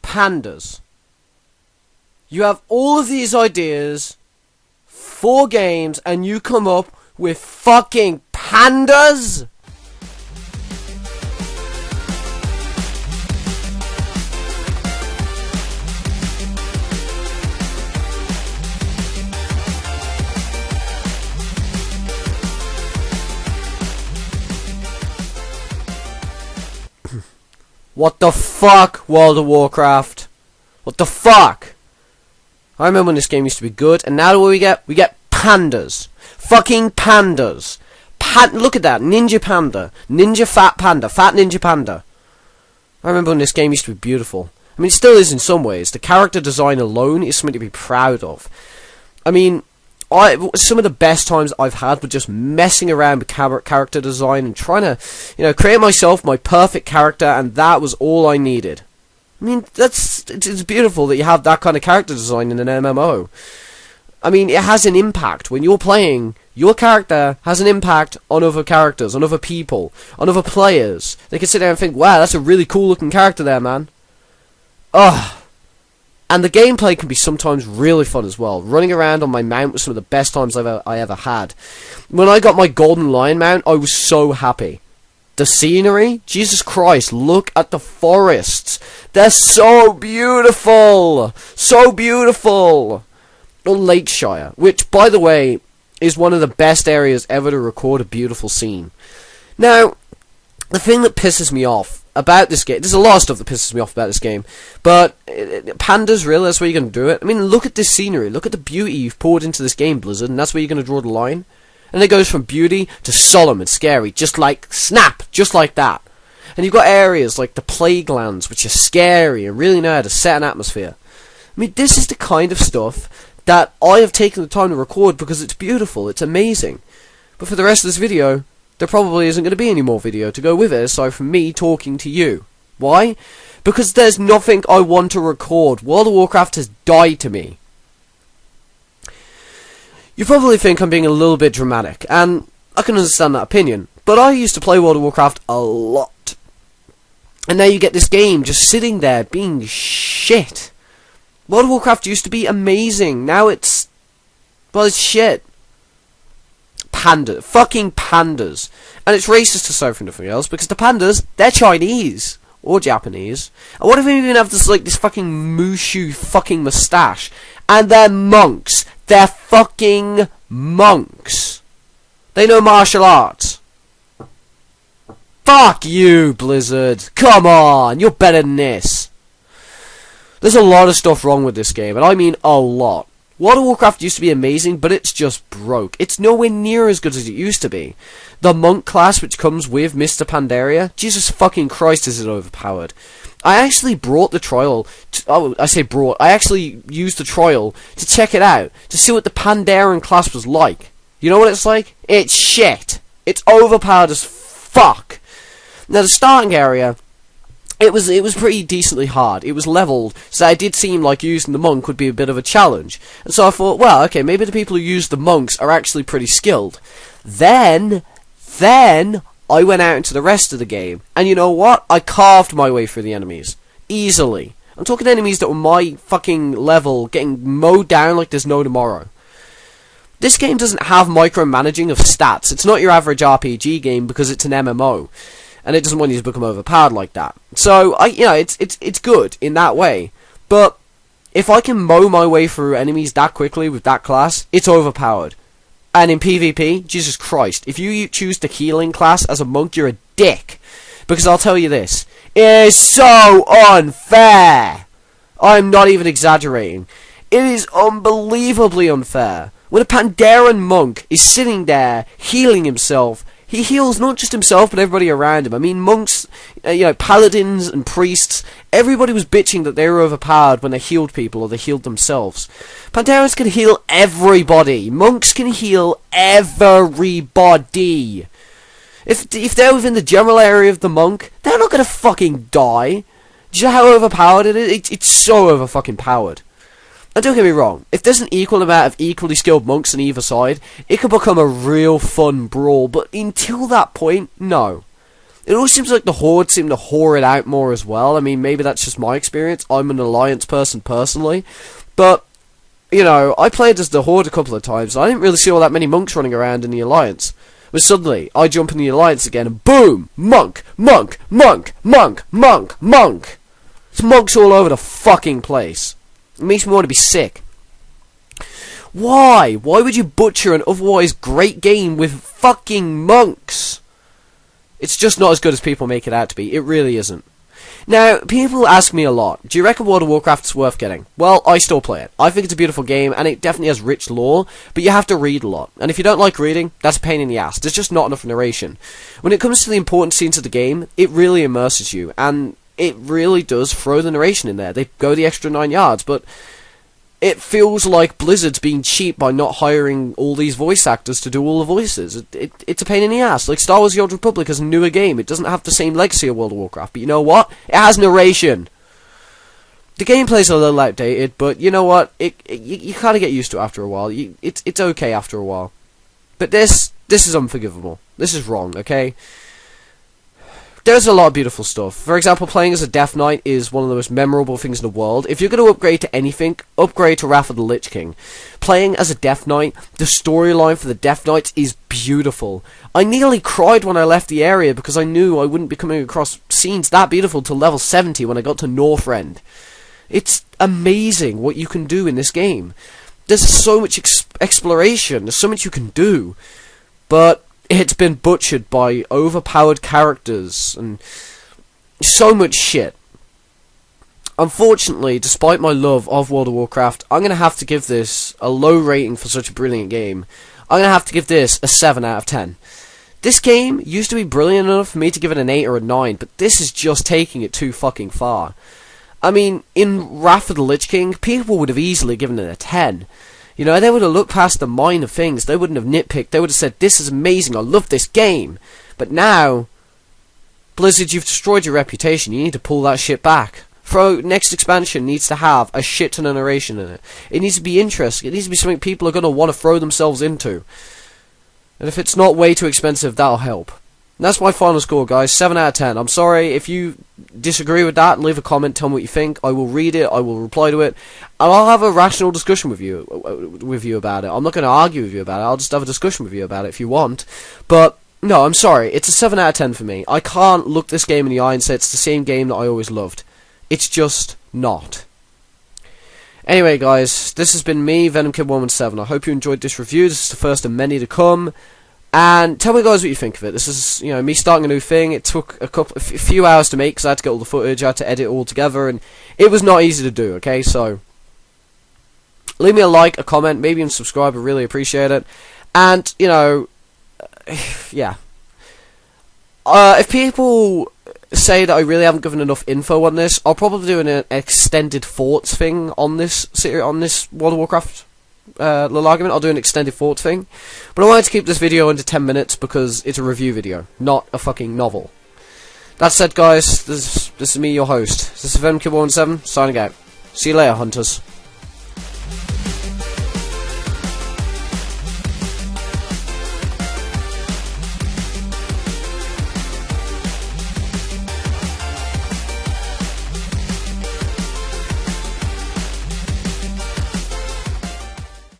pandas. You have all of these ideas, 4 games, and you come up with fucking pandas? What the fuck, World of Warcraft? What the fuck? I remember when this game used to be good, and now what we get? We get pandas. Fucking pandas. Look at that, Ninja Panda. Ninja Fat Panda. Fat Ninja Panda. I remember when this game used to be beautiful. I mean, it still is in some ways. The character design alone is something to be proud of. I mean, some of the best times I've had were just messing around with character design and trying to, create myself my perfect character, and that was all I needed. I mean, it's beautiful that you have that kind of character design in an MMO. I mean, it has an impact. When you're playing, your character has an impact on other characters, on other people, on other players. They can sit there and think, wow, that's a really cool looking character there, man. Ugh. And the gameplay can be sometimes really fun as well. Running around on my mount was some of the best times I ever had. When I got my Golden Lion mount, I was so happy. The scenery? Jesus Christ, look at the forests. They're so beautiful. So beautiful. Or Lakeshire, which, by the way, is one of the best areas ever to record a beautiful scene. Now, the thing that pisses me off about this game, there's a lot of stuff that pisses me off about this game, but pandas, really, that's where you're going to do it? I mean, look at this scenery, look at the beauty you've poured into this game, Blizzard, and that's where you're going to draw the line? And it goes from beauty to solemn and scary, just like, snap, just like that. And you've got areas like the Plague Lands, which are scary and really know how to set an atmosphere. I mean, this is the kind of stuff that I have taken the time to record because it's beautiful, it's amazing. But for the rest of this video, there probably isn't going to be any more video to go with it aside from me talking to you. Why? Because there's nothing I want to record. World of Warcraft has died to me. You probably think I'm being a little bit dramatic, and I can understand that opinion, but I used to play World of Warcraft a lot. And now you get this game just sitting there being shit. World of Warcraft used to be amazing. Now it's shit. Fucking pandas. And it's racist aside from nothing else, because the pandas, they're Chinese. Or Japanese. And what if they even have this fucking Mushu fucking moustache? And they're monks. They're fucking monks. They know martial arts. Fuck you, Blizzard. Come on, you're better than this. There's a lot of stuff wrong with this game, and I mean a lot. World of Warcraft used to be amazing, but it's just broke. It's nowhere near as good as it used to be. The monk class which comes with Mr. Pandaria, Jesus fucking Christ, is it overpowered. I actually brought the trial, I actually used the trial to check it out, to see what the Pandaren class was like. You know what it's like? It's shit. It's overpowered as fuck. Now the starting area, it was pretty decently hard. It was leveled, so it did seem like using the monk would be a bit of a challenge. And so I thought, well, okay, maybe the people who use the monks are actually pretty skilled. Then I went out into the rest of the game, and you know what? I carved my way through the enemies. Easily. I'm talking enemies that were my fucking level, getting mowed down like there's no tomorrow. This game doesn't have micromanaging of stats. It's not your average RPG game because it's an MMO. And it doesn't want you to become overpowered like that. So, it's good in that way. But if I can mow my way through enemies that quickly with that class, it's overpowered. And in PvP, Jesus Christ, if you choose the healing class as a monk, you're a dick. Because I'll tell you this, it is so unfair. I'm not even exaggerating. It is unbelievably unfair. When a Pandaren monk is sitting there healing himself, he heals not just himself, but everybody around him. I mean, monks, paladins and priests, everybody was bitching that they were overpowered when they healed people or they healed themselves. Pandarens can heal everybody. Monks can heal everybody. If they're within the general area of the monk, they're not going to fucking die. Do you know how overpowered it is? It's so over-fucking powered. And don't get me wrong, if there's an equal amount of equally skilled monks on either side, it could become a real fun brawl, but until that point, no. It always seems like the Horde seem to whore it out more as well. I mean, maybe that's just my experience. I'm an Alliance person personally. But, you know, I played as the Horde a couple of times. I didn't really see all that many monks running around in the Alliance. But suddenly, I jump in the Alliance again and boom! Monk! Monk! Monk! Monk! Monk! Monk! There's monks all over the fucking place. It makes me want to be sick. Why? Why would you butcher an otherwise great game with fucking monks? It's just not as good as people make it out to be. It really isn't. Now, people ask me a lot, do you reckon World of Warcraft is worth getting? Well, I still play it. I think it's a beautiful game, and it definitely has rich lore, but you have to read a lot. And if you don't like reading, that's a pain in the ass. There's just not enough narration. When it comes to the important scenes of the game, it really immerses you, and it really does throw the narration in there. They go the extra 9 yards, but it feels like Blizzard's being cheap by not hiring all these voice actors to do all the voices. It's a pain in the ass. Like, Star Wars The Old Republic is a newer game. It doesn't have the same legacy of World of Warcraft, but you know what? It has narration. The gameplay's a little outdated, but you know what? You kind of get used to it after a while. It's okay after a while. But this is unforgivable. This is wrong, okay? There's a lot of beautiful stuff. For example, playing as a Death Knight is one of the most memorable things in the world. If you're going to upgrade to anything, upgrade to Wrath of the Lich King. Playing as a Death Knight, the storyline for the Death Knights is beautiful. I nearly cried when I left the area because I knew I wouldn't be coming across scenes that beautiful till level 70 when I got to Northrend. It's amazing what you can do in this game. There's so much exploration, there's so much you can do. But it's been butchered by overpowered characters and so much shit. Unfortunately, despite my love of World of Warcraft, I'm going to have to give this a low rating for such a brilliant game. I'm going to have to give this a 7 out of 10. This game used to be brilliant enough for me to give it an 8 or a 9, but this is just taking it too fucking far. I mean, in Wrath of the Lich King, people would have easily given it a 10. You know, they would have looked past the minor things. They wouldn't have nitpicked. They would have said, this is amazing. I love this game. But now, Blizzard, you've destroyed your reputation. You need to pull that shit back. Next expansion needs to have a shit ton of narration in it. It needs to be interesting. It needs to be something people are going to want to throw themselves into. And if it's not way too expensive, that'll help. And that's my final score, guys. 7 out of 10. I'm sorry if you disagree with that. Leave a comment. Tell me what you think. I will read it. I will reply to it. And I'll have a rational discussion with you about it. I'm not going to argue with you about it. I'll just have a discussion with you about it if you want. But, no, I'm sorry. It's a 7 out of 10 for me. I can't look this game in the eye and say it's the same game that I always loved. It's just not. Anyway, guys, this has been me, VenomKid117. I hope you enjoyed this review. This is the first of many to come. And tell me, guys, what you think of it. This is, you know, me starting a new thing. It took a few hours to make because I had to get all the footage. I had to edit it all together, and it was not easy to do. Okay, so leave me a like, a comment, maybe even subscribe. I really appreciate it. And you know, yeah. If people say that I really haven't given enough info on this, I'll probably do an extended thoughts thing on this World of Warcraft. Little argument. I'll do an extended thought thing, but I wanted to keep this video under 10 minutes because it's a review video, not a fucking novel. That said, guys, this is me, your host. This is VenomKid117 signing out. See you later, hunters.